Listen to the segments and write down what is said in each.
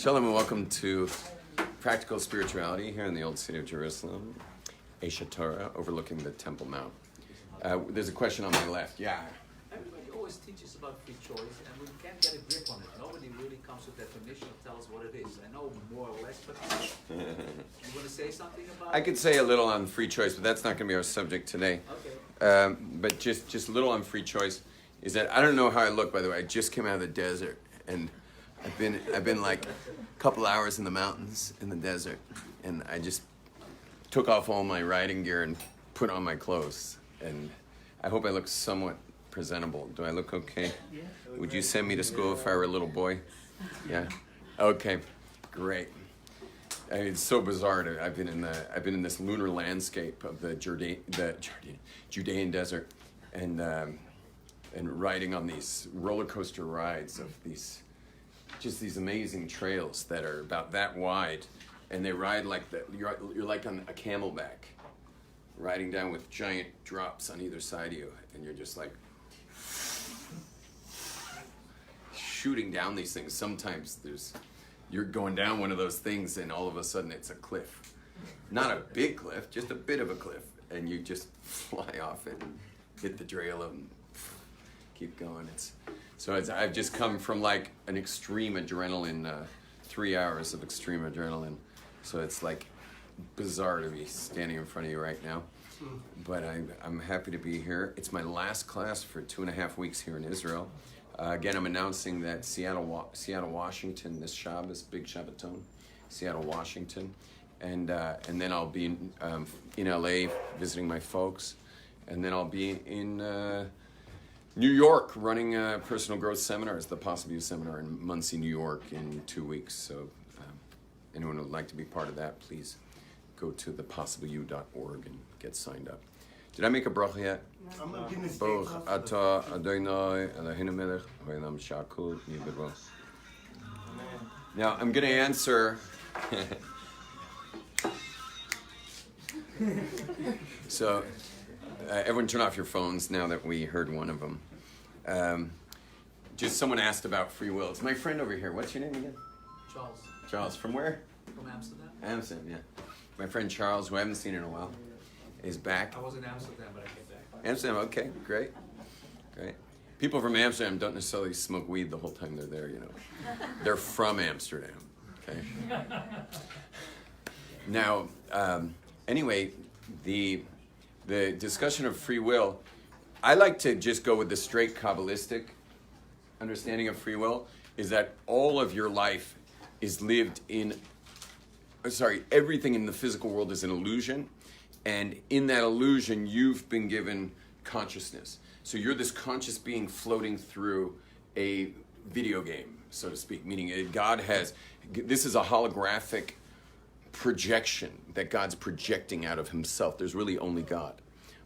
Shalom and welcome to Practical Spirituality here in the Old City of Jerusalem, Esha Torah, overlooking the Temple Mount. There's a question on my left. Yeah. Everybody always teaches about free choice, and we can't get a grip on it. Nobody really comes with a definition or tells us what it is. I know more or less, but you want to say something about it? I could say a little on free choice, but that's not going to be our subject today. Okay. But just a little on free choice is that I don't know how I look, by the way. I just came out of the desert, and I've been like a couple hours in the mountains in the desert, and I just took off all my riding gear and put on my clothes, and I hope I look somewhat presentable. Do I look okay? Yeah. Would you send me to school if I were a little boy? Yeah. Okay. Great. It's so bizarre. I've been in this lunar landscape of the Judean desert, and riding on these roller coaster rides of these amazing trails that are about that wide, and they ride like that. You're like on a camelback, riding down with giant drops on either side of you, and you're just like shooting down these things. Sometimes you're going down one of those things, and all of a sudden it's a cliff, not a big cliff, just a bit of a cliff, and you just fly off it and hit the trail and keep going. I've just come from like an extreme adrenaline, 3 hours of extreme adrenaline. So it's like bizarre to be standing in front of you right now. But I'm happy to be here. It's my last class for 2.5 weeks here in Israel. Again, I'm announcing that Seattle, Washington, this Shabbos, big Shabbaton, Seattle, Washington. And then I'll be in LA visiting my folks. And then I'll be in New York, running personal growth seminars, the Possible You seminar in Muncie, New York in 2 weeks. So anyone who would like to be part of that, please go to thepossibleyou.org and get signed up. Did I make a bracha yet? Baruch atah Adonai Eloheinu melech haolam shakul yibro. Now I'm going to answer. So. Everyone turn off your phones now that we heard one of them. Just someone asked about free will. It's my friend over here. What's your name again? Charles. Charles. From where? From Amsterdam. Amsterdam, yeah. My friend Charles, who I haven't seen in a while, is back. I was in Amsterdam, but I came back. Amsterdam, okay, great. Great. People from Amsterdam don't necessarily smoke weed the whole time they're there, you know. They're from Amsterdam, okay? Now, anyway, the discussion of free will, I like to just go with the straight Kabbalistic understanding of free will, is that all of your life is lived everything in the physical world is an illusion, and in that illusion you've been given consciousness. So you're this conscious being floating through a video game, so to speak, meaning this is a holographic projection that God's projecting out of himself. There's really only God.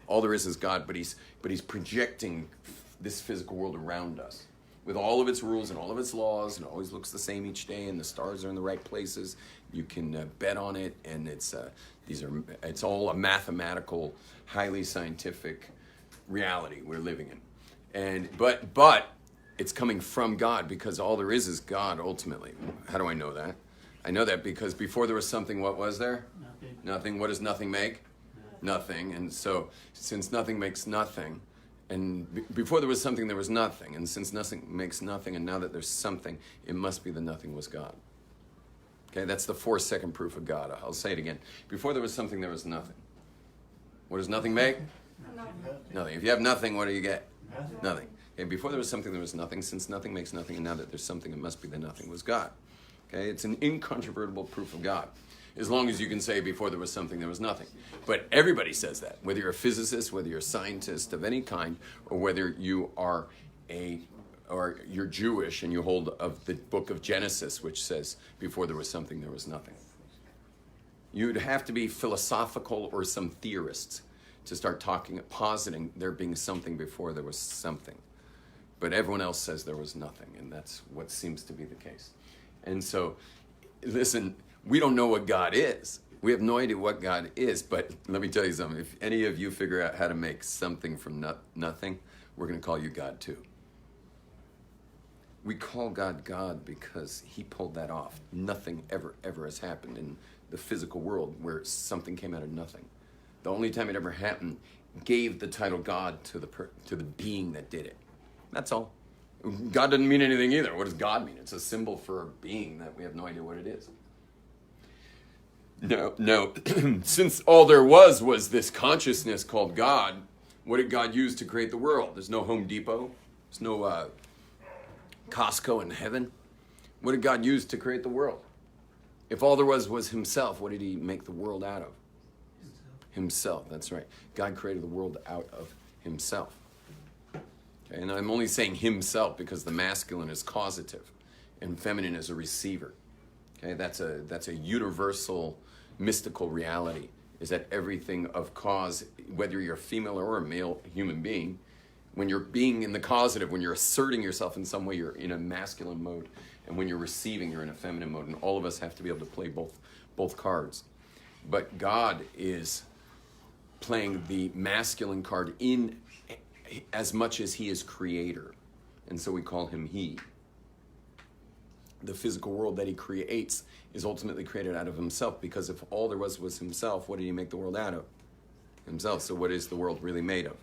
All there is God, but he's projecting this physical world around us with all of its rules and all of its laws, and it always looks the same each day, and the stars are in the right places. You can bet on it, and it's all a mathematical, highly scientific reality we're living in. But it's coming from God, because all there is God ultimately. How do I know that? I know that because before there was something, what was there? Nothing. What does nothing make? Nothing. And so, since nothing makes nothing, and before there was something, there was nothing. And since nothing makes nothing, and now that there's something, it must be the nothing was God. Okay, that's the 4-second proof of God. I'll say it again. Before there was something, there was nothing. What does nothing make? Nothing. If you have nothing, what do you get? Nothing. Okay, before there was something, there was nothing. Since nothing makes nothing, and now that there's something, it must be the nothing was God. Okay, it's an incontrovertible proof of God. As long as you can say before there was something, there was nothing. But everybody says that, whether you're a physicist, whether you're a scientist of any kind, or whether you are you're Jewish and you hold of the book of Genesis, which says before there was something, there was nothing. You'd have to be philosophical or some theorists to start positing there being something before there was something. But everyone else says there was nothing, and that's what seems to be the case. And so, listen, we don't know what God is. We have no idea what God is, but let me tell you something. If any of you figure out how to make something from nothing, we're going to call you God too. We call God God because he pulled that off. Nothing ever has happened in the physical world where something came out of nothing. The only time it ever happened gave the title God to the being that did it. That's all. God doesn't mean anything either. What does God mean? It's a symbol for a being that we have no idea what it is. No. Since all there was this consciousness called God, what did God use to create the world? There's no Home Depot. There's no Costco in heaven. What did God use to create the world? If all there was himself, what did he make the world out of? Himself, that's right. God created the world out of himself. Okay, and I'm only saying himself because the masculine is causative and feminine is a receiver. Okay, that's a universal mystical reality, is that everything of cause, whether you're a female or a male human being, when you're being in the causative, when you're asserting yourself in some way, you're in a masculine mode. And when you're receiving, you're in a feminine mode. And all of us have to be able to play both cards. But God is playing the masculine card in as much as he is creator. And so we call him he. The physical world that he creates is ultimately created out of himself, because if all there was himself, what did he make the world out of? Himself. So what is the world really made of?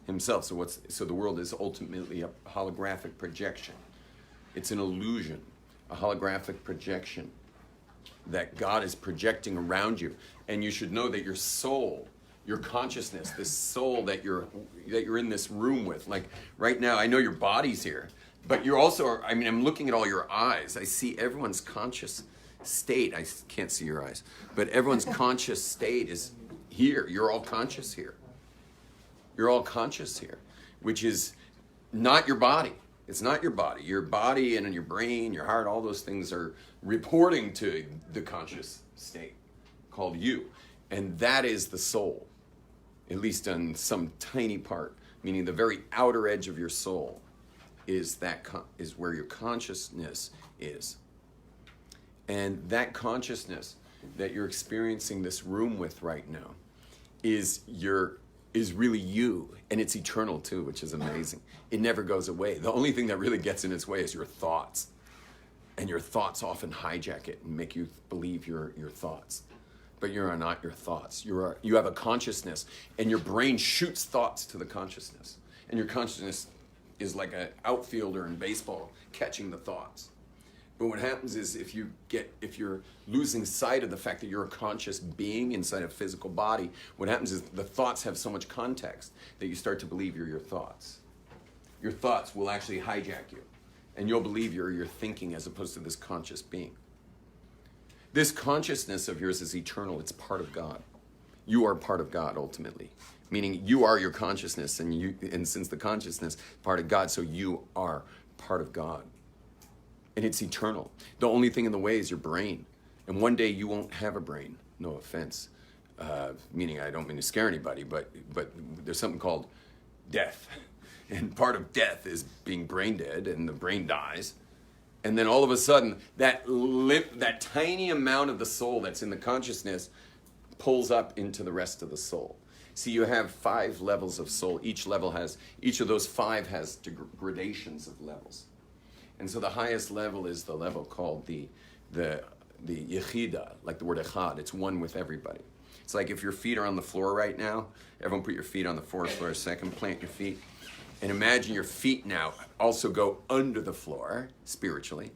Himself. So the world is ultimately a holographic projection. It's an illusion, a holographic projection that God is projecting around you. And you should know that your soul, your consciousness, this soul that you're in this room with, like right now, I know your body's here, but you're also, I'm looking at all your eyes. I see everyone's conscious state. I can't see your eyes, but everyone's conscious state is here. You're all conscious here. You're all conscious here, which is not your body. It's not your body. Your body and your brain, your heart, all those things are reporting to the conscious state called you. And that is the soul, at least on some tiny part, meaning the very outer edge of your soul is where your consciousness is. And that consciousness that you're experiencing this room with right now is really you, and it's eternal too, which is amazing. It never goes away. The only thing that really gets in its way is your thoughts. And your thoughts often hijack it and make you believe your thoughts. But you are not your thoughts. You have a consciousness, and your brain shoots thoughts to the consciousness. And your consciousness is like an outfielder in baseball catching the thoughts. But what happens is if you're losing sight of the fact that you're a conscious being inside a physical body, what happens is the thoughts have so much context that you start to believe you're your thoughts. Your thoughts will actually hijack you, and you'll believe you're thinking as opposed to this conscious being. This consciousness of yours is eternal. It's part of God. You are part of God ultimately, meaning you are your consciousness, and since the consciousness is part of God, so you are part of God. And it's eternal. The only thing in the way is your brain. And one day you won't have a brain. No offense. Meaning I don't mean to scare anybody, but there's something called death. And part of death is being brain dead, and the brain dies. And then all of a sudden, that tiny amount of the soul that's in the consciousness pulls up into the rest of the soul. See, you have 5 levels of soul. Each of those 5 has gradations of levels. And so the highest level is the level called the yechida, like the word echad. It's one with everybody. It's like if your feet are on the floor right now, everyone put your feet on the floor for a second, plant your feet, and imagine your feet now also go under the floor, spiritually.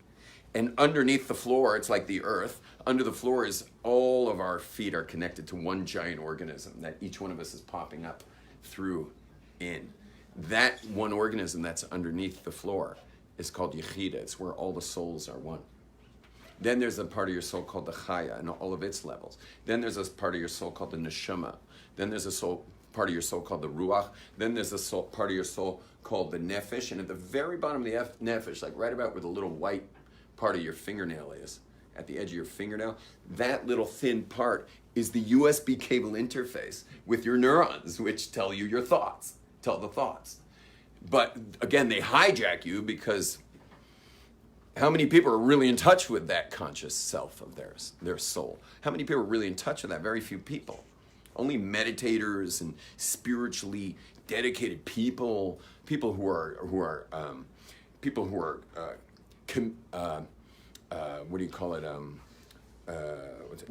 And underneath the floor, it's like the earth. Under the floor is all of our feet are connected to one giant organism that each one of us is popping up through in. That one organism that's underneath the floor is called Yechida. It's where all the souls are one. Then there's a part of your soul called the Chaya and all of its levels. Then there's a part of your soul called the Neshama. Then there's a part of your soul called the Ruach. Then there's a part of your soul called the Nefesh. And at the very bottom of the Nefesh, like right about where the little white part of your fingernail is, at the edge of your fingernail, that little thin part is the USB cable interface with your neurons, which tell you your thoughts, tell the thoughts. But again, they hijack you because how many people are really in touch with that conscious self of theirs, their soul? How many people are really in touch with that? Very few people. Only meditators and spiritually dedicated people who are people who are what do you call it?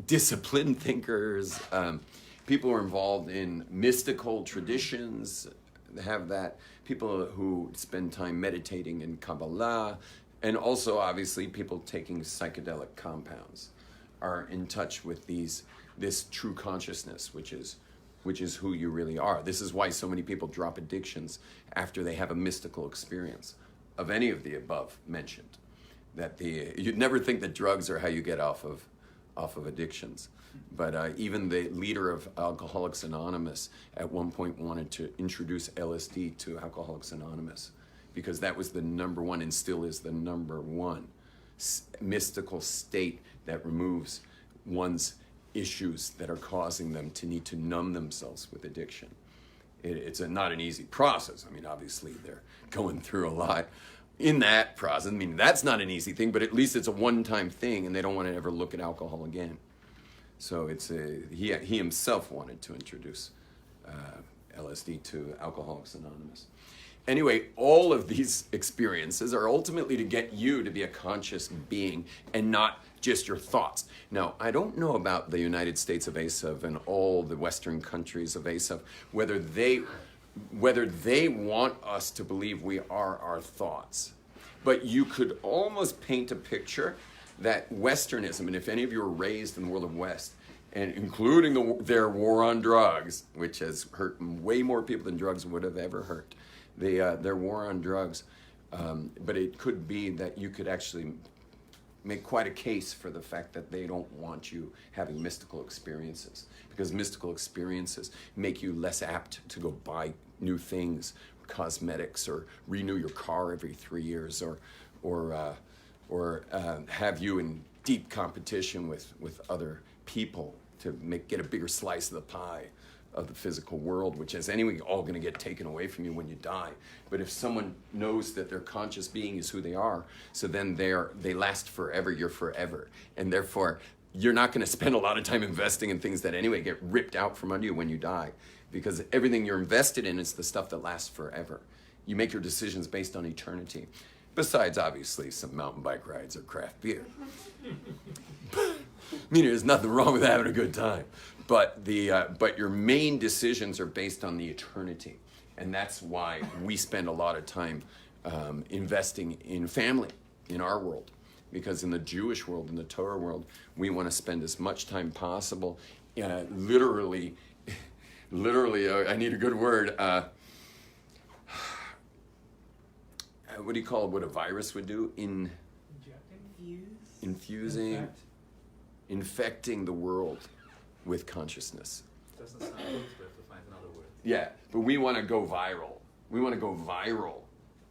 Disciplined thinkers. People who are involved in mystical traditions have that. People who spend time meditating in Kabbalah, and also obviously people taking psychedelic compounds are in touch with this true consciousness, which is who you really are. This is why so many people drop addictions after they have a mystical experience of any of the above mentioned. That you'd never think that drugs are how you get off of addictions. But even the leader of Alcoholics Anonymous at one point wanted to introduce LSD to Alcoholics Anonymous because that was the number one and still is the number one mystical state that removes one's issues that are causing them to need to numb themselves with addiction. It's not an easy process. I mean, obviously they're going through a lot in that process. I mean, that's not an easy thing, but at least it's a one-time thing and they don't want to ever look at alcohol again. So he himself wanted to introduce LSD to Alcoholics Anonymous. Anyway, all of these experiences are ultimately to get you to be a conscious being and not just your thoughts. Now, I don't know about the United States of Asav and all the Western countries of Asav, whether they want us to believe we are our thoughts. But you could almost paint a picture that Westernism, and if any of you were raised in the world of West, and including their war on drugs, which has hurt way more people than drugs would have ever hurt, their war on drugs, but it could be that you could actually make quite a case for the fact that they don't want you having mystical experiences, because mystical experiences make you less apt to go buy new things, cosmetics, or renew your car every 3 years, or have you in deep competition with other people to get a bigger slice of the pie of the physical world, which is anyway all going to get taken away from you when you die. But if someone knows that their conscious being is who they are, so then they last forever, you're forever. And therefore, you're not going to spend a lot of time investing in things that anyway get ripped out from under you when you die. Because everything you're invested in is the stuff that lasts forever. You make your decisions based on eternity. Besides, obviously, some mountain bike rides or craft beer. I mean, there's nothing wrong with having a good time. But your main decisions are based on the eternity. And that's why we spend a lot of time investing in family in our world. Because in the Jewish world, in the Torah world, we want to spend as much time possible, literally, I need a good word, what do you call it, what a virus would do? Infusing, infecting the world with consciousness. Doesn't sound good, we have to find another word. Yeah, but we want to go viral. We want to go viral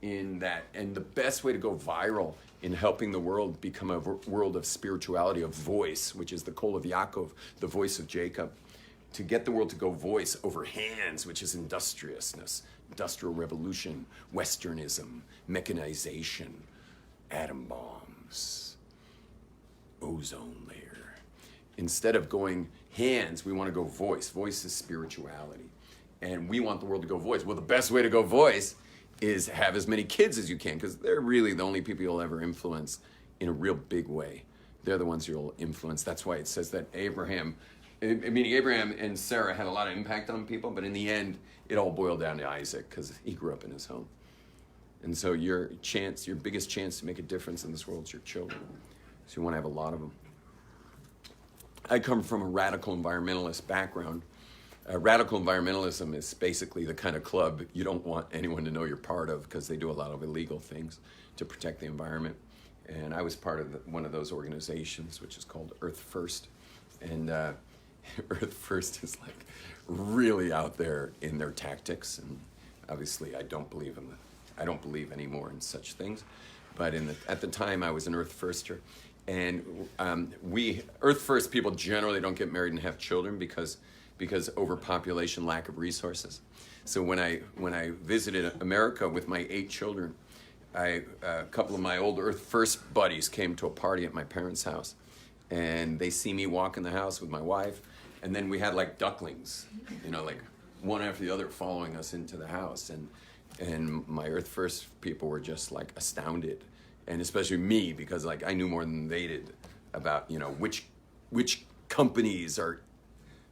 in that. And the best way to go viral in helping the world become a world of spirituality, of voice, which is the call of Yaakov, the voice of Jacob, to get the world to go voice over hands, which is industriousness, industrial revolution, Westernism, mechanization, atom bombs, ozone layer. Instead of going hands, we want to go voice. Voice is spirituality. And we want the world to go voice. Well, the best way to go voice is have as many kids as you can, because they're really the only people you'll ever influence in a real big way. They're the ones you'll influence. That's why it says that Abraham and Sarah had a lot of impact on people, but in the end, it all boiled down to Isaac, because he grew up in his home. And so your biggest chance to make a difference in this world is your children. So you want to have a lot of them. I come from a radical environmentalist background. Radical environmentalism is basically the kind of club you don't want anyone to know you're part of, because they do a lot of illegal things to protect the environment. And I was part of one of those organizations, which is called Earth First. And Earth First is like really out there in their tactics. And obviously I don't believe anymore in such things. But at the time I was an Earth Firster. And Earth First people generally don't get married and have children because overpopulation, lack of resources. So when I visited America with my 8 children, a couple of my old Earth First buddies came to a party at my parents' house, and they see me walk in the house with my wife, and then we had like ducklings, like one after the other following us into the house, and And my Earth First people were just like astounded, and especially me, because like I knew more than they did about, you know, which companies are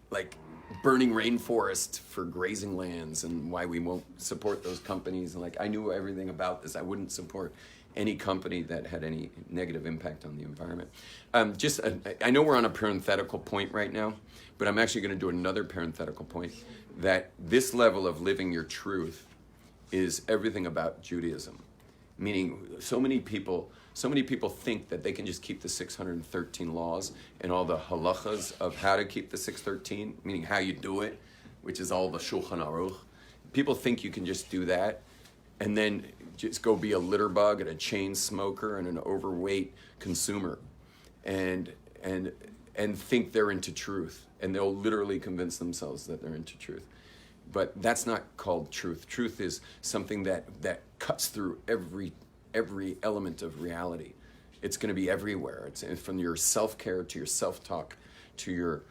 like burning rainforest for grazing lands and why we won't support those companies. And like I knew everything about this. I wouldn't support any company that had any negative impact on the environment. I know we're on a parenthetical point right now, but I'm actually going to do another parenthetical point, that this level of living your truth is everything about Judaism. Meaning, so many people think that they can just keep the 613 laws and all the halachas of how to keep the 613, meaning how you do it, which is all the Shulchan Aruch. People think you can just do that and then just go be a litter bug and a chain smoker and an overweight consumer, and think they're into truth, and they'll literally convince themselves that they're into truth. But that's not called truth. Truth is something that cuts through every element of reality. It's going to be everywhere. It's from your self-care to your self-talk to your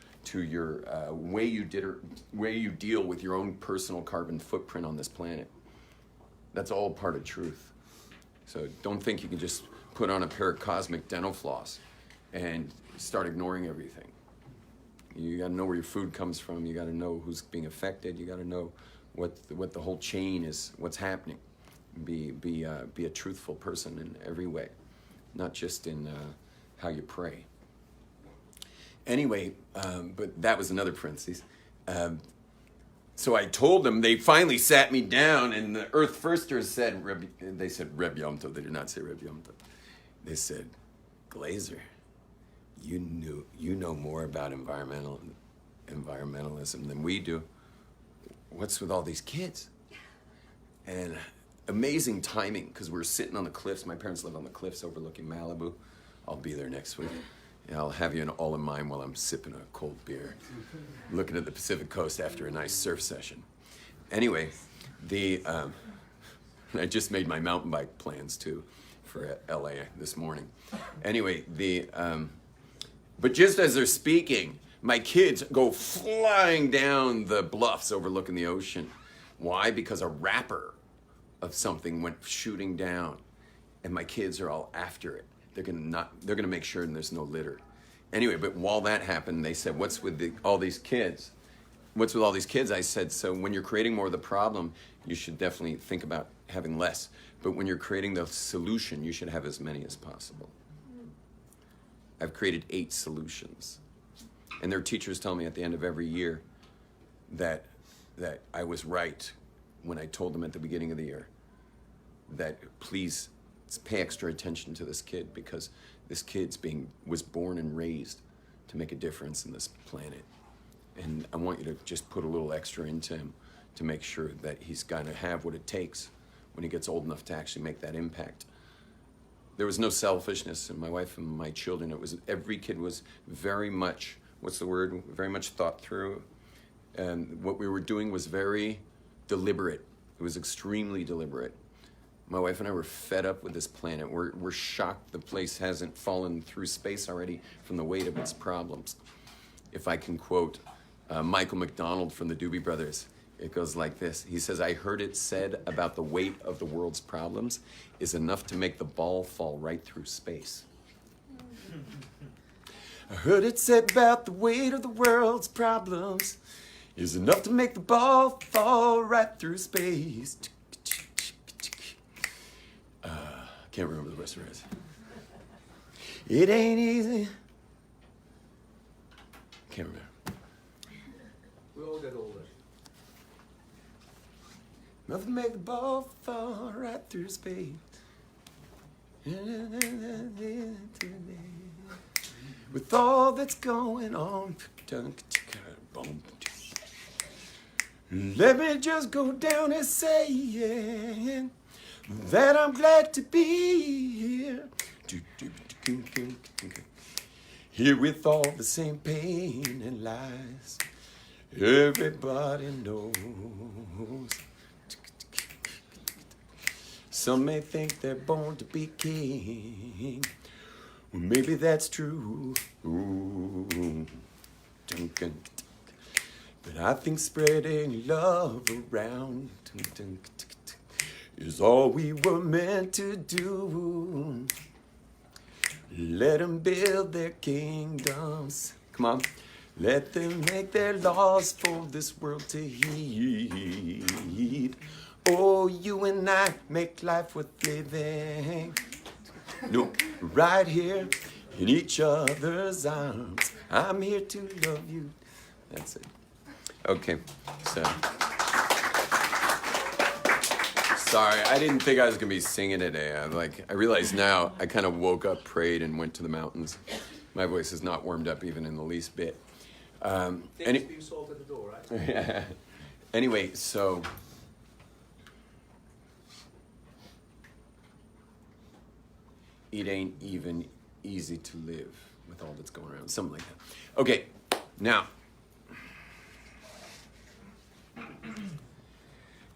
way you deal with your own personal carbon footprint on this planet. That's all part of truth. So don't think you can just put on a pair of cosmic dental floss and start ignoring everything. You got to know where your food comes from. You got to know who's being affected. You got to know what the whole chain is, what's happening. Be a truthful person in every way, not just in how you pray. Anyway, but that was another parenthesis. So I told them, they finally sat me down, and the Earth Firsters said, they said Rabbi Yom Tov. They did not say Rabbi Yom Tov. They said, Glaser, you know more about environmentalism than we do. What's with all these kids? And amazing timing, because we're sitting on the cliffs. My parents live on the cliffs overlooking Malibu. I'll be there next week. And I'll have you all in mind while I'm sipping a cold beer, looking at the Pacific Coast after a nice surf session. Anyway, I just made my mountain bike plans too for LA this morning. Anyway, but just as they're speaking, my kids go flying down the bluffs overlooking the ocean. Why? Because a wrapper of something went shooting down, and my kids are all after it. They're gonna make sure there's no litter. Anyway, but while that happened, they said, "What's with all these kids? What's with all these kids?" I said, "So when you're creating more of the problem, you should definitely think about having less. But when you're creating the solution, you should have as many as possible." I've created 8 solutions, and their teachers tell me at the end of every year that I was right when I told them at the beginning of the year that please pay extra attention to this kid, because this was born and raised to make a difference in this planet. And I want you to just put a little extra into him to make sure that he's going to have what it takes when he gets old enough to actually make that impact. There was no selfishness in my wife and my children. Every kid was very much, very much thought through. And what we were doing was very deliberate. It was extremely deliberate. My wife and I were fed up with this planet. We're shocked the place hasn't fallen through space already from the weight of its problems. If I can quote Michael McDonald from the Doobie Brothers, it goes like this. He says, "I heard it said about the weight of the world's problems is enough to make the ball fall right through space." I heard it said about the weight of the world's problems is enough to make the ball fall right through space. Can't remember the rest of it. It ain't easy. Can't remember. We all get older. Enough to make the ball fall right through space. With all that's going on, let me just go down and say that I'm glad to be here. Here with all the same pain and lies everybody knows. Some may think they're born to be king. Well, maybe that's true. Ooh. But I think spreading love around is all we were meant to do. Let them build their kingdoms. Come on. Let them make their laws for this world to heed. Oh, you and I make life worth living. No, right here in each other's arms. I'm here to love you. That's it. Okay, so. Sorry, I didn't think I was gonna be singing today. I realize now I kind of woke up, prayed, and went to the mountains. My voice is not warmed up even in the least bit. Things being sold at the door, right? Anyway, so it ain't even easy to live with all that's going around. Something like that. Okay, now.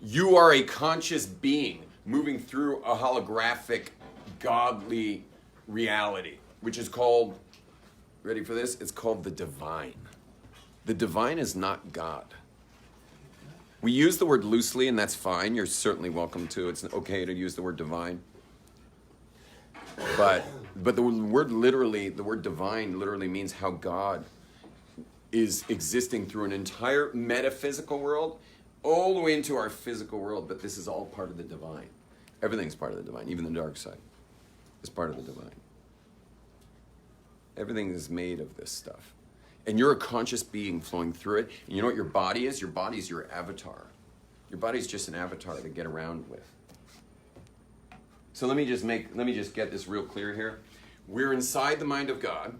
You are a conscious being moving through a holographic, godly reality, which is called, ready for this? It's called the divine. The divine is not God. We use the word loosely, and that's fine. You're certainly welcome to. It's okay to use the word divine. But the word divine literally means how God is existing through an entire metaphysical world all the way into our physical world, but this is all part of the divine. Everything's part of the divine, even the dark side is part of the divine. Everything is made of this stuff. And you're a conscious being flowing through it. And you know what your body is? Your body is your avatar. Your body's just an avatar to get around with. So let me just get this real clear here. We're inside the mind of God.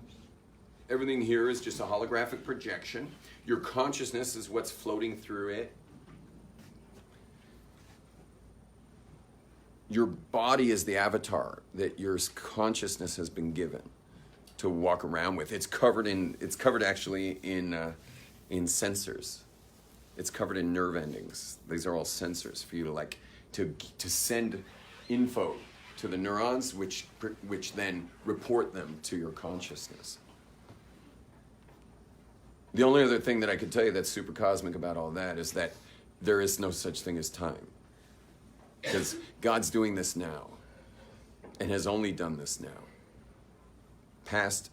Everything here is just a holographic projection. Your consciousness is what's floating through it. Your body is the avatar that your consciousness has been given to walk around with. It's covered actually in sensors. It's covered in nerve endings. These are all sensors for you to send info to the neurons, which then report them to your consciousness. The only other thing that I could tell you that's super cosmic about all that is that there is no such thing as time. Because God's doing this now and has only done this now. Past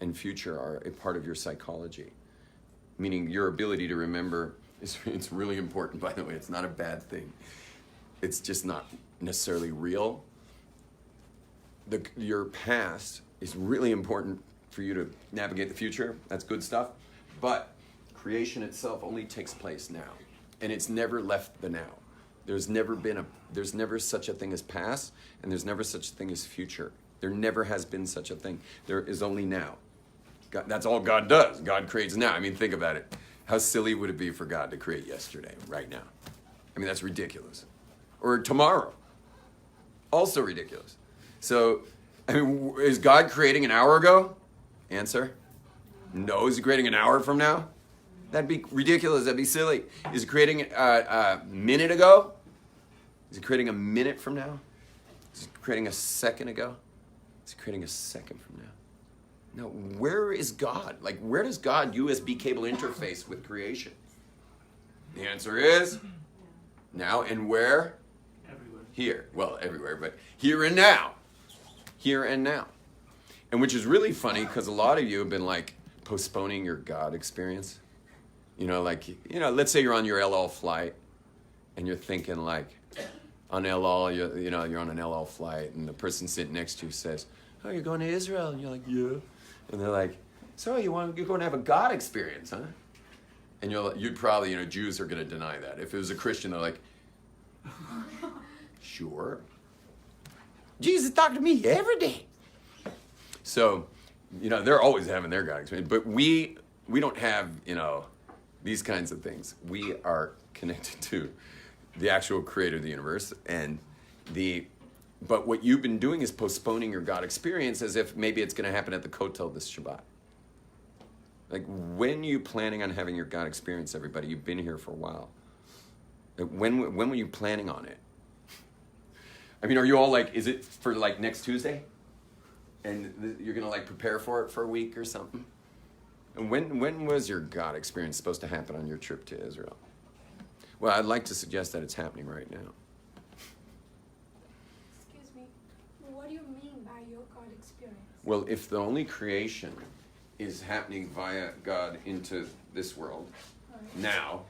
and future are a part of your psychology, meaning your ability to remember it's really important, by the way. It's not a bad thing. It's just not necessarily real. Your past is really important for you to navigate the future. That's good stuff. But creation itself only takes place now, and it's never left the now. There's never such a thing as past, and there's never such a thing as future. There never has been such a thing. There is only now. God, that's all God does. God creates now. I mean, think about it. How silly would it be for God to create yesterday, right now? I mean, that's ridiculous. Or tomorrow. Also ridiculous. So, I mean, is God creating an hour ago? Answer. No. Is he creating an hour from now? That'd be ridiculous. That'd be silly. Is he creating a minute ago? Is he creating a minute from now? Is he creating a second ago? Is he creating a second from now? No. Where is God? Like, where does God USB cable interface with creation? The answer is now. And where? Everywhere. Here. Well, everywhere, but here and now. Here and now. And which is really funny because a lot of you have been like postponing your God experience. Let's say you're on your El Al flight and you're thinking like on El Al, you're on an El Al flight and the person sitting next to you says, "Oh, you're going to Israel?" And you're like, "Yeah." And they're like, "So you're going to have a God experience, huh?" And you'd probably, Jews are going to deny that. If it was a Christian, they're like, "Sure. Jesus talked to me every day." So, they're always having their God experience, but we don't have, these kinds of things. We are connected to the actual creator of the universe, but what you've been doing is postponing your God experience as if maybe it's going to happen at the Kotel this Shabbat. Like, when are you planning on having your God experience, everybody? You've been here for a while. When were you planning on it? I mean, are you all like, is it for like next Tuesday? And you're going to like prepare for it for a week or something? And when was your God experience supposed to happen on your trip to Israel? Well, I'd like to suggest that it's happening right now. Well, if the only creation is happening via God into this world, now,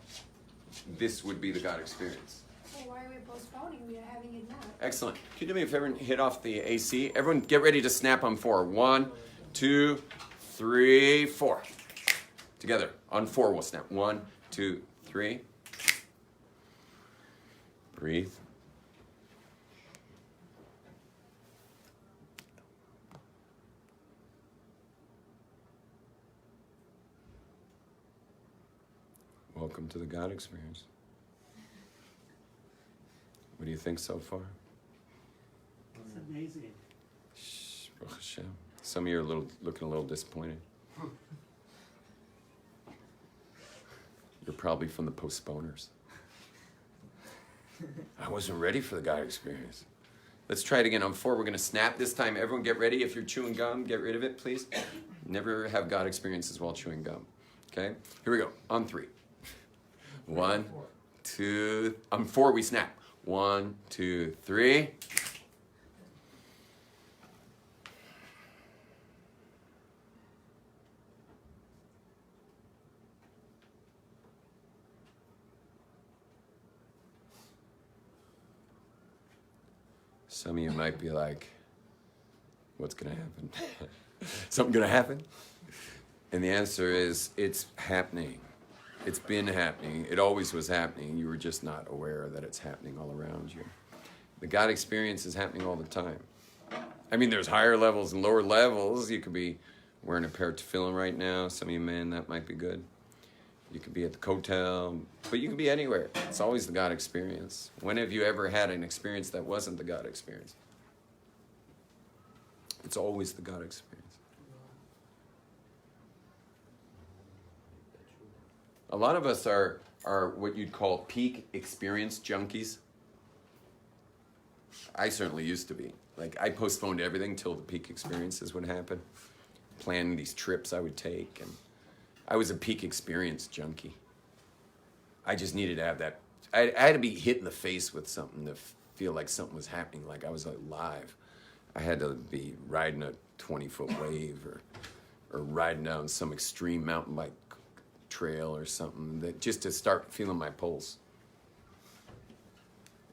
this would be the God experience. Well, why are we postponing? We are having it now. Excellent. Can you do me a favor and hit off the AC? Everyone get ready to snap on 4. 1, 2, 3, 4. Together. On 4 we'll snap. 1, 2, 3. Breathe. Welcome to the God experience. What do you think so far? It's amazing. Shh, Baruch Hashem. Some of you are looking a little disappointed. You're probably from the postponers. I wasn't ready for the God experience. Let's try it again. On 4, we're going to snap this time. Everyone get ready. If you're chewing gum, get rid of it, please. Never have God experiences while chewing gum. Okay? Here we go. On 3. 1, 2, on 4 we snap. 1, 2, 3. Some of you might be like, what's going to happen? Something going to happen? And the answer is, it's happening. It's been happening. It always was happening. You were just not aware that it's happening all around you. The God experience is happening all the time. I mean, there's higher levels and lower levels. You could be wearing a pair of tefillin right now. Some of you men, that might be good. You could be at the hotel, but you can be anywhere. It's always the God experience. When have you ever had an experience that wasn't the God experience? It's always the God experience. A lot of us are what you'd call peak experience junkies. I certainly used to be. Like, I postponed everything till the peak experiences would happen. Planning these trips I would take, and I was a peak experience junkie. I just needed to have that. I had to be hit in the face with something to feel like something was happening, like I was alive. I had to be riding a 20-foot wave or riding down some extreme mountain bike trail or something, that just to start feeling my pulse.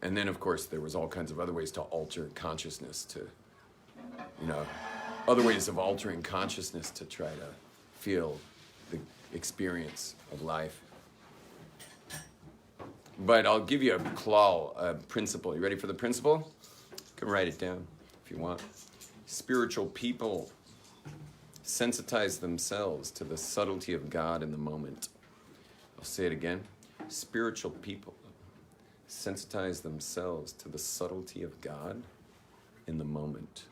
And then, of course, there was all kinds of other ways to alter consciousness, to, other ways of altering consciousness to try to feel the experience of life. But I'll give you a principle. You ready for the principle? You can write it down if you want. Spiritual people sensitize themselves to the subtlety of God in the moment. I'll say it again. Spiritual people sensitize themselves to the subtlety of God in the moment.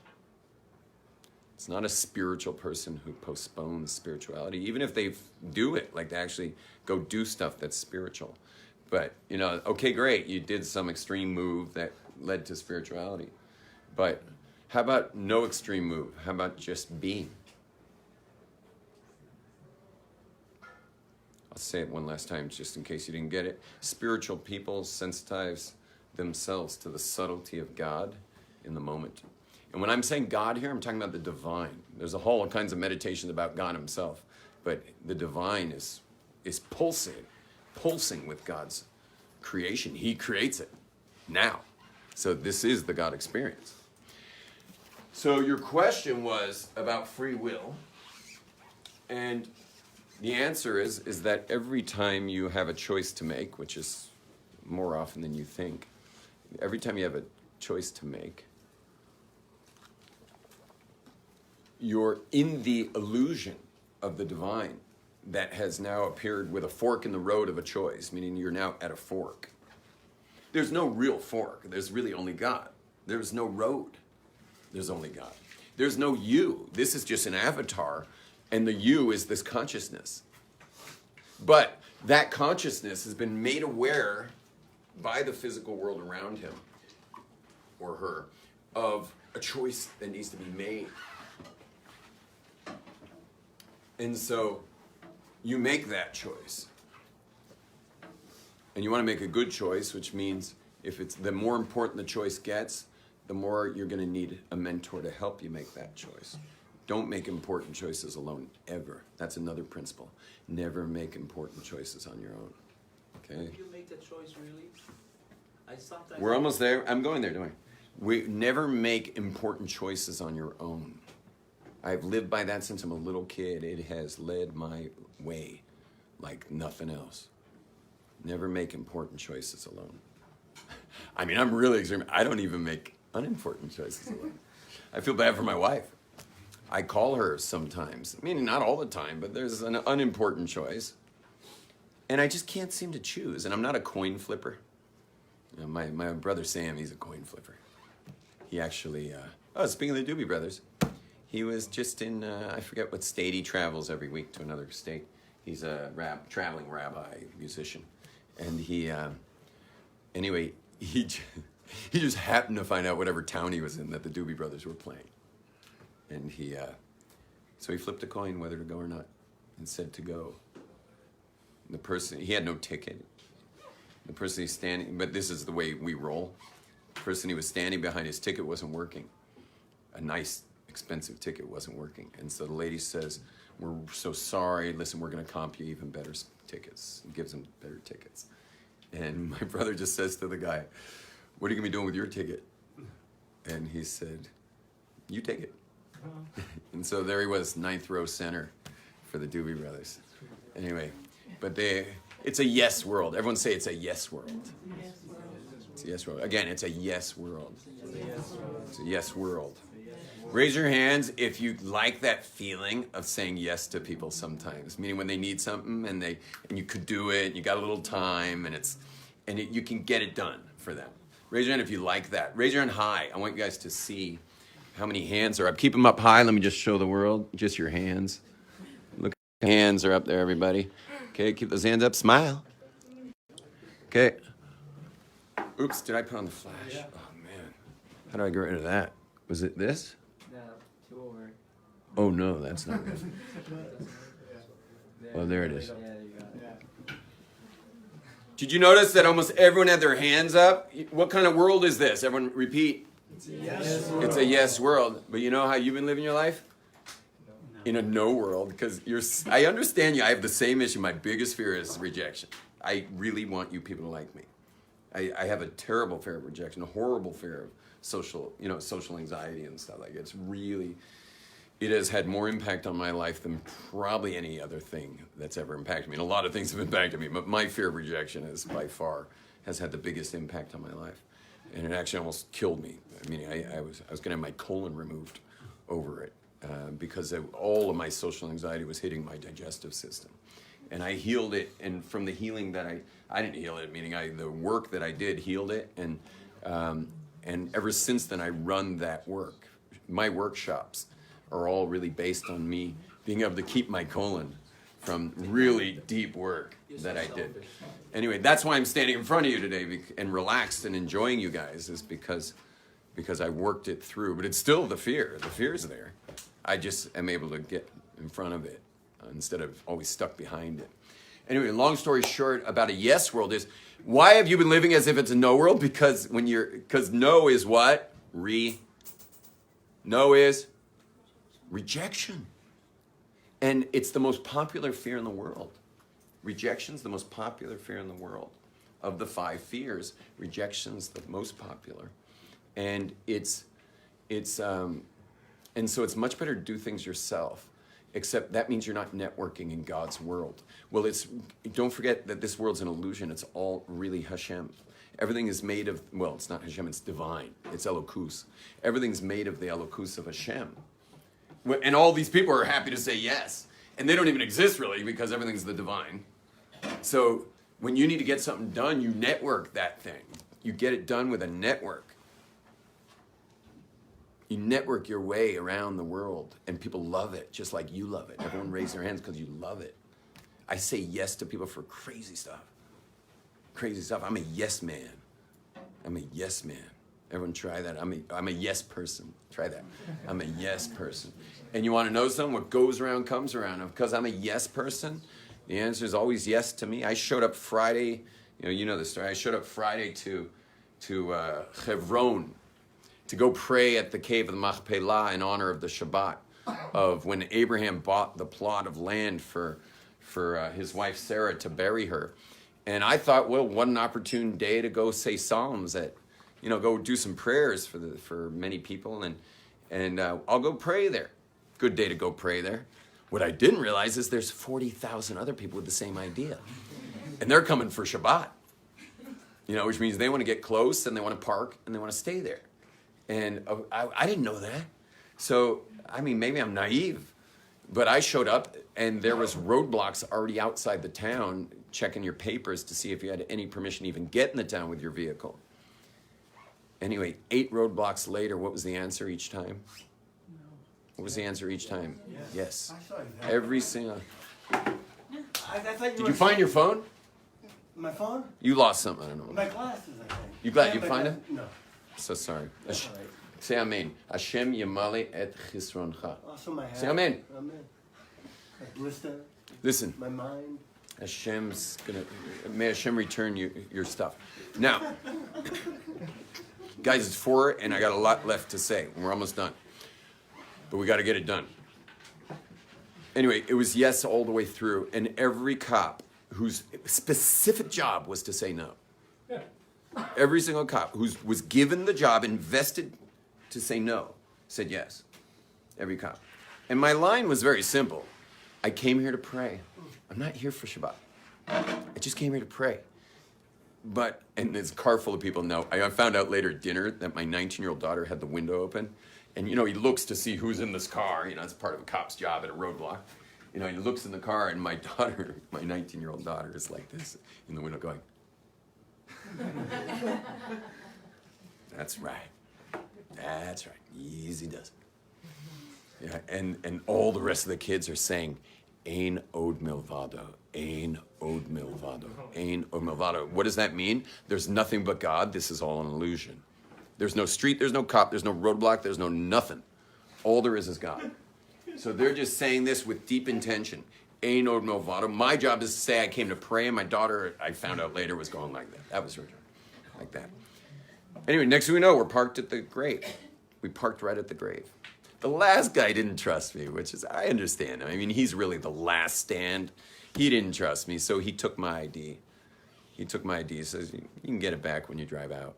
It's not a spiritual person who postpones spirituality, even if they do it, like they actually go do stuff that's spiritual. But, okay, great, you did some extreme move that led to spirituality. But how about no extreme move? How about just being? I'll say it one last time just in case you didn't get it. Spiritual people sensitize themselves to the subtlety of God in the moment. And when I'm saying God here, I'm talking about the divine. There's a whole kinds of meditations about God himself, but the divine is pulsing with God's creation. He creates it now. So this is the God experience. So your question was about free will, and the answer is that every time you have a choice to make, which is more often than you think, every time you have a choice to make, you're in the illusion of the divine that has now appeared with a fork in the road of a choice, meaning you're now at a fork. There's no real fork. There's really only God. There's no road. There's only God. There's no you. This is just an avatar, and the you is this consciousness. But that consciousness has been made aware by the physical world around him or her of a choice that needs to be made. And so you make that choice. And you want to make a good choice, which means if it's the more important the choice gets, the more you're going to need a mentor to help you make that choice. Don't make important choices alone, ever. That's another principle. Never make important choices on your own. Okay? If you make that choice, really, I sometimes. We're almost there. I'm going there, don't worry. We never make important choices on your own. I've lived by that since I'm a little kid. It has led my way like nothing else. Never make important choices alone. I mean, I'm really extreme. I don't even make unimportant choices alone. I feel bad for my wife. I call her sometimes. I mean, not all the time, but there's an unimportant choice. And I just can't seem to choose. And I'm not a coin flipper. You know, my brother Sam, he's a coin flipper. He actually, speaking of the Doobie Brothers, he was just in, I forget what state he travels every week to another state. He's a traveling rabbi, musician. And he, anyway, he just happened to find out whatever town he was in that the Doobie Brothers were playing. And so he flipped a coin whether to go or not and said to go. And the person, he had no ticket. The person he's standing, but this is the way we roll. The person he was standing behind, his ticket wasn't working. A nice, expensive ticket wasn't working. And so the lady says, "We're so sorry. Listen, we're going to comp you even better tickets." And gives him better tickets. And my brother just says to the guy, "What are you going to be doing with your ticket?" And he said, "You take it." And so there he was, ninth row center for the Doobie Brothers. Anyway, but it's a yes world. Everyone say it's a yes world. It's a yes world. Again, it's a yes world. It's a yes world. Raise your hands if you like that feeling of saying yes to people sometimes. Meaning when they need something and you could do it, and you got a little time, and you can get it done for them. Raise your hand if you like that. Raise your hand high. I want you guys to see how many hands are up. Keep them up high. Let me just show the world. Just your hands. Look, hands are up there, everybody. Okay, keep those hands up. Smile. Okay. Oops, did I put on the flash? Yeah. Oh, man. How do I get rid of that? Was it this? No, 2 over. Oh, no, that's not good. Oh, there it is. Yeah, you got it. Did you notice that almost everyone had their hands up? What kind of world is this? Everyone repeat. It's a yes world. It's a yes world. But you know how you've been living your life? In a no world, because I understand you. I have the same issue. My biggest fear is rejection. I really want you people to like me. I have a terrible fear of rejection, a horrible fear of social anxiety and stuff like that. It has had more impact on my life than probably any other thing that's ever impacted me. And a lot of things have impacted me, but my fear of rejection is by far has had the biggest impact on my life. And it actually almost killed me. I mean, I was going to have my colon removed over it because all of my social anxiety was hitting my digestive system. And I healed it, and from the healing that I didn't heal it, meaning the work that I did healed it, and ever since then I run that work. My workshops are all really based on me being able to keep my colon from really deep work that I did. Anyway, that's why I'm standing in front of you today and relaxed and enjoying you guys, is because I worked it through. But it's still the fear. The fear is there. I just am able to get in front of it instead of always stuck behind it. Anyway, long story short about a yes world is, why have you been living as if it's a no world? Because no is what? No is rejection. And it's the most popular fear in the world. Rejection's the most popular fear in the world. Of the 5 fears, rejection's the most popular. And and so it's much better to do things yourself, except that means you're not networking in God's world. Well, don't forget that this world's an illusion. It's all really Hashem. Everything is made of, well, it's not Hashem, it's divine. It's Elokus. Everything's made of the Elokus of Hashem. And all these people are happy to say yes. And they don't even exist really, because everything's the divine. So when you need to get something done, you network that thing. You get it done with a network. You network your way around the world, and people love it, just like you love it. Everyone raise their hands because you love it. I say yes to people for crazy stuff. Crazy stuff. I'm a yes man. I'm a yes man. Everyone try that. I'm a yes person. Try that. I'm a yes person. And you want to know something? What goes around comes around. And because I'm a yes person, the answer is always yes to me. I showed up Friday. You know the story. I showed up Friday to Hebron to go pray at the cave of the Machpelah in honor of the Shabbat of when Abraham bought the plot of land for his wife Sarah to bury her. And I thought, well, what an opportune day to go say psalms go do some prayers for many people, and I'll go pray there. Good day to go pray there. What I didn't realize is there's 40,000 other people with the same idea, and they're coming for Shabbat. Which means they want to get close and they want to park and they want to stay there. And I didn't know that. So, maybe I'm naive, but I showed up and there was roadblocks already outside the town checking your papers to see if you had any permission to even get in the town with your vehicle. Anyway, 8 roadblocks later, what was the answer each time? What was the answer each time? Yes. I saw you there. Every single... I thought Did you find your phone? My phone? You lost something, I don't know. My glasses, I think. You glad Yeah, you my find glasses- it? No. So sorry. That's all right. Say amen. Hashem yamali et chisroncha. Also my hat. Say amen. Amen. My blister, Listen, my mind. Hashem's gonna, may Hashem return you your stuff. Now, guys, it's 4 and I got a lot left to say. We're almost done. But we got to get it done. Anyway, it was yes all the way through, and every cop whose specific job was to say no. Every single cop who was given the job, invested to say no, said yes. Every cop. And my line was very simple. I came here to pray. I'm not here for Shabbat. I just came here to pray. But, and there's a car full of people. No, I found out later at dinner that my 19-year-old daughter had the window open. And, he looks to see who's in this car. It's part of a cop's job at a roadblock. He looks in the car, and my daughter, my 19-year-old daughter, is like this in the window going, that's right. That's right. Easy does it. Yeah, and all the rest of the kids are saying, Ein od milvado, Ein od milvado, Ein od milvado. What does that mean? There's nothing but God. This is all an illusion. There's no street, there's no cop, there's no roadblock, there's no nothing. All there is God. So they're just saying this with deep intention. Ein od milvado. My job is to say I came to pray, and my daughter, I found out later, was going like that. That was her job. Like that. Anyway, next thing we know, we're parked at the grave. We parked right at the grave. The last guy didn't trust me, which is, I understand. He's really the last stand. He didn't trust me, so he took my ID. He says, you can get it back when you drive out.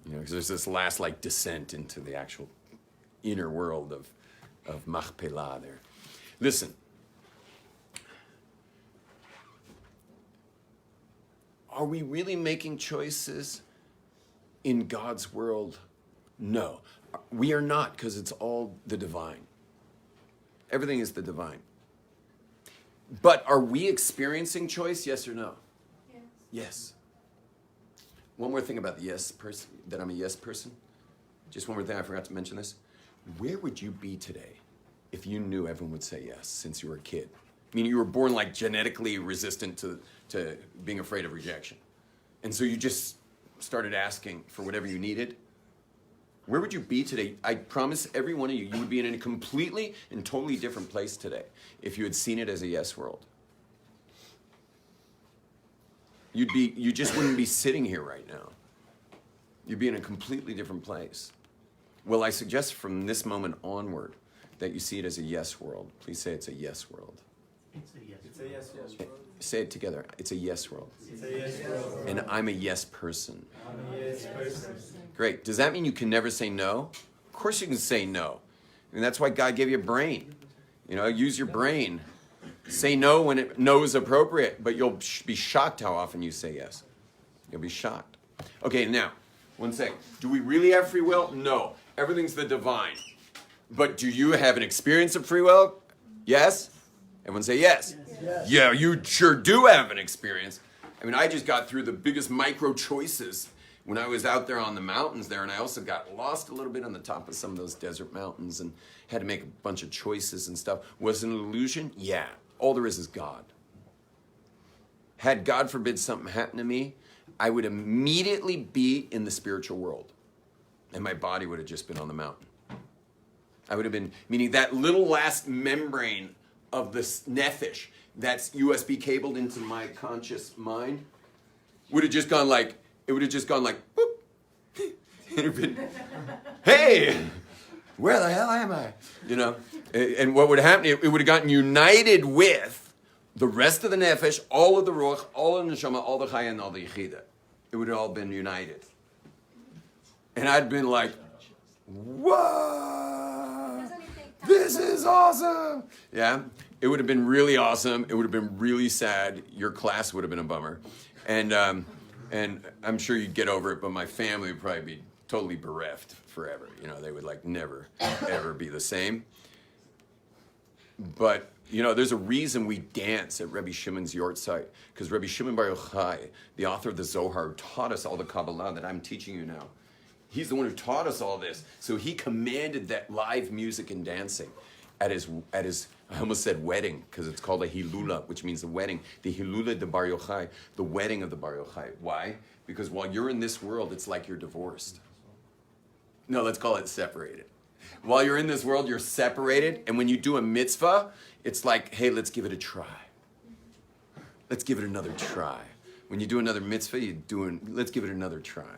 Because there's this last, descent into the actual inner world of Machpelah there. Listen. Are we really making choices in God's world? No. We are not, because it's all the divine. Everything is the divine. But are we experiencing choice, yes or no? Yes. Yes. One more thing about the yes person, that I'm a yes person. Just one more thing, I forgot to mention this. Where would you be today if you knew everyone would say yes since you were a kid? You were born genetically resistant to being afraid of rejection. And so you just started asking for whatever you needed. Where would you be today? I promise every one of you would be in a completely and totally different place today if you had seen it as a yes world. You just wouldn't be sitting here right now. You'd be in a completely different place. Well, I suggest from this moment onward that you see it as a yes world. Please say it's a yes world. It's a yes. It's a yes, yes. Say it together. It's a yes world. It's a yes, yes. And I'm a yes person. I'm a yes person. Great. Does that mean you can never say no? Of course you can say no. And that's why God gave you a brain. Use your brain. Say no when no is appropriate, but you'll be shocked how often you say yes. You'll be shocked. Okay, now, one second. Do we really have free will? No. Everything's the divine. But do you have an experience of free will? Yes? Everyone say yes. Yes. Yeah, you sure do have an experience. I just got through the biggest micro choices when I was out there on the mountains there, and I also got lost a little bit on the top of some of those desert mountains and had to make a bunch of choices and stuff. Was it an illusion? Yeah. All there is God. Had God forbid something happen to me, I would immediately be in the spiritual world, and my body would have just been on the mountain. I would have been, meaning that little last membrane of this nephesh that's USB cabled into my conscious mind would have just gone boop. It would have been, hey, Where the hell am I? You know, and what would happen? It would have gotten united with the rest of the nefesh, all of the ruach, all of the neshama, all the chaya, and all the yechida. It would have all been united. And I'd been like, whoa, Doesn't it take time? this is awesome. Yeah, it would have been really awesome. It would have been really sad. Your class would have been a bummer. And I'm sure you'd get over it, but my family would probably be totally bereft forever. You know, they would like never, ever be the same. But, you know, there's a reason we dance at Rabbi Shimon's yortzeit, because Rabbi Shimon Bar Yochai, the author of the Zohar, taught us all the Kabbalah that I'm teaching you now. He's the one who taught us all this. So he commanded that live music and dancing at his I almost said wedding, because it's called a Hilula, which means the wedding. The Hilula de Bar Yochai, the wedding of the Bar Yochai. Why? Because while you're in this world, it's like you're divorced. No, let's call it separated. While you're in this world, you're separated, and when you do a mitzvah, it's like, hey, let's give it a try. Let's give it another try. When you do another mitzvah, let's give it another try.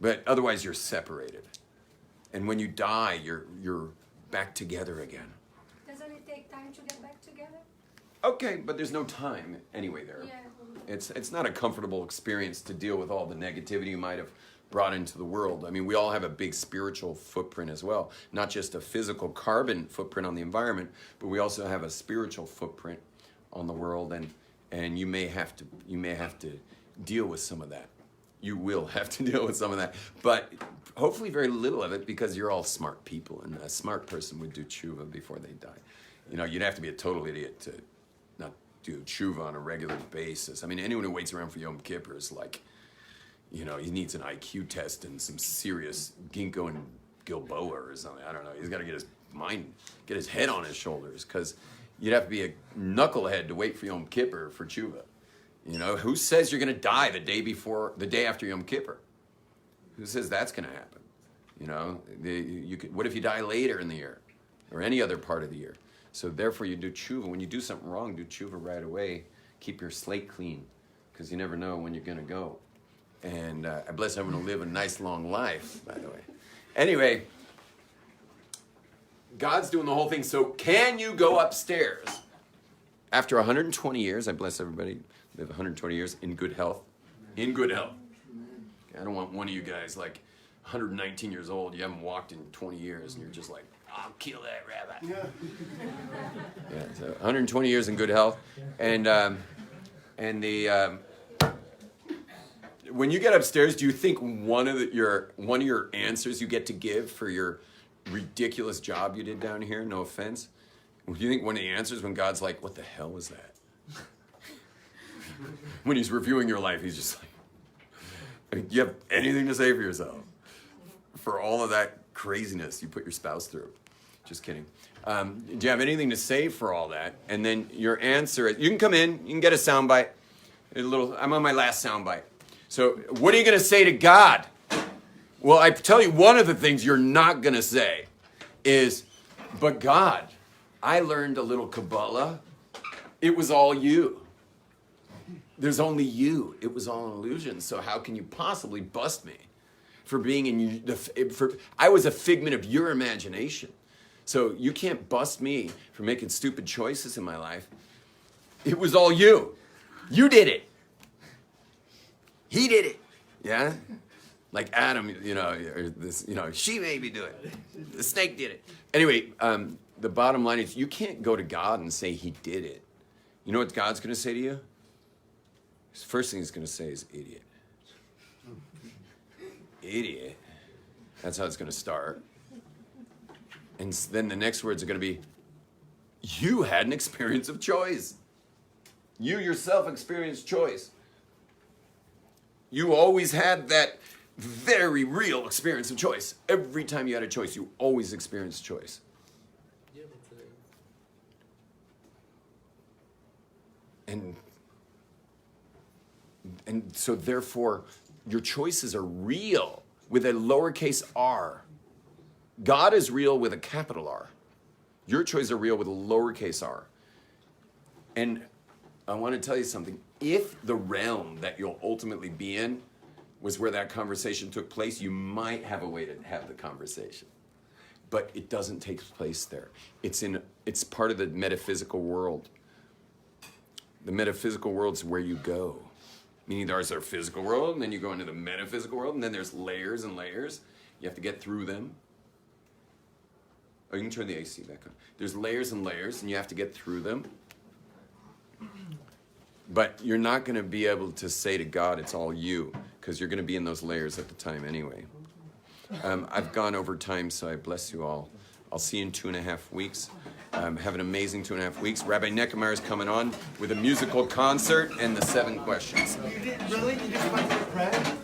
But otherwise, you're separated. And when you die, you're back together again. Doesn't it take time to get back together? Okay, but there's no time anyway there. Yeah. It's not a comfortable experience to deal with all the negativity you might have brought into the world. I mean, we all have a big spiritual footprint as well, not just a physical carbon footprint on the environment, but we also have a spiritual footprint on the world, and you may have to deal with some of that. You will have to deal with some of that, but hopefully very little of it, because you're all smart people, and a smart person would do tshuva before they die. You know, you'd have to be a total idiot to not do tshuva on a regular basis. I mean, anyone who waits around for Yom Kippur is like, you know, he needs an IQ test and some serious ginkgo and Gilboa or something. I don't know. He's got to get his head on his shoulders, because you'd have to be a knucklehead to wait for Yom Kippur for tshuva. You know, who says you're going to die the day after Yom Kippur? Who says that's going to happen? You know, what if you die later in the year or any other part of the year? So therefore, you do tshuva. When you do something wrong, do tshuva right away. Keep your slate clean, because you never know when you're going to go. And I bless everyone to live a nice long life, by the way. Anyway, God's doing the whole thing. So can you go upstairs after 120 years? I bless everybody live 120 years in good health. In good health. I don't want one of you guys like 119 years old. You haven't walked in 20 years, and you're just like, I'll kill that rabbit. Yeah, so 120 years in good health, and when you get upstairs, do you think one of your answers you get to give for your ridiculous job you did down here? No offense. Do you think one of the answers when God's like, "What the hell was that?" When He's reviewing your life, He's just like, I mean, "Do you have anything to say for yourself for all of that craziness you put your spouse through?" Just kidding. Do you have anything to say for all that? And then your answer is, you can come in, you can get a soundbite. I'm on my last soundbite. So what are you going to say to God? Well, I tell you, one of the things you're not going to say is, but God, I learned a little Kabbalah. It was all you. There's only you. It was all an illusion. So how can you possibly bust me for being I was a figment of your imagination. So you can't bust me for making stupid choices in my life. It was all you. You did it. He did it. Yeah? Like Adam, she made me do it. The snake did it. Anyway, the bottom line is you can't go to God and say He did it. You know what God's going to say to you? His first thing He's going to say is idiot. Idiot. That's how it's going to start. And then the next words are going to be, you had an experience of choice. You yourself experienced choice. You always had that very real experience of choice. Every time you had a choice, you always experienced choice. Yeah, And so therefore, your choices are real with a lowercase r. God is real with a capital R. Your choices are real with a lowercase r. And I want to tell you something. If the realm that you'll ultimately be in was where that conversation took place, you might have a way to have the conversation. but it doesn't take place there. It's part of the metaphysical world. The metaphysical world is where you go. Meaning there's our physical world, and then you go into the metaphysical world, and then there's layers and layers. You have to get through them. Oh, you can turn the AC back on. There's layers and layers, and you have to get through them. But you're not going to be able to say to God, it's all you, because you're going to be in those layers at the time anyway. I've gone over time, so I bless you all. I'll see you in 2.5 weeks. Have an amazing 2.5 weeks. Rabbi Neckemeyer is coming on with a musical concert and the 7 questions. You didn't really? You just went to the prayer?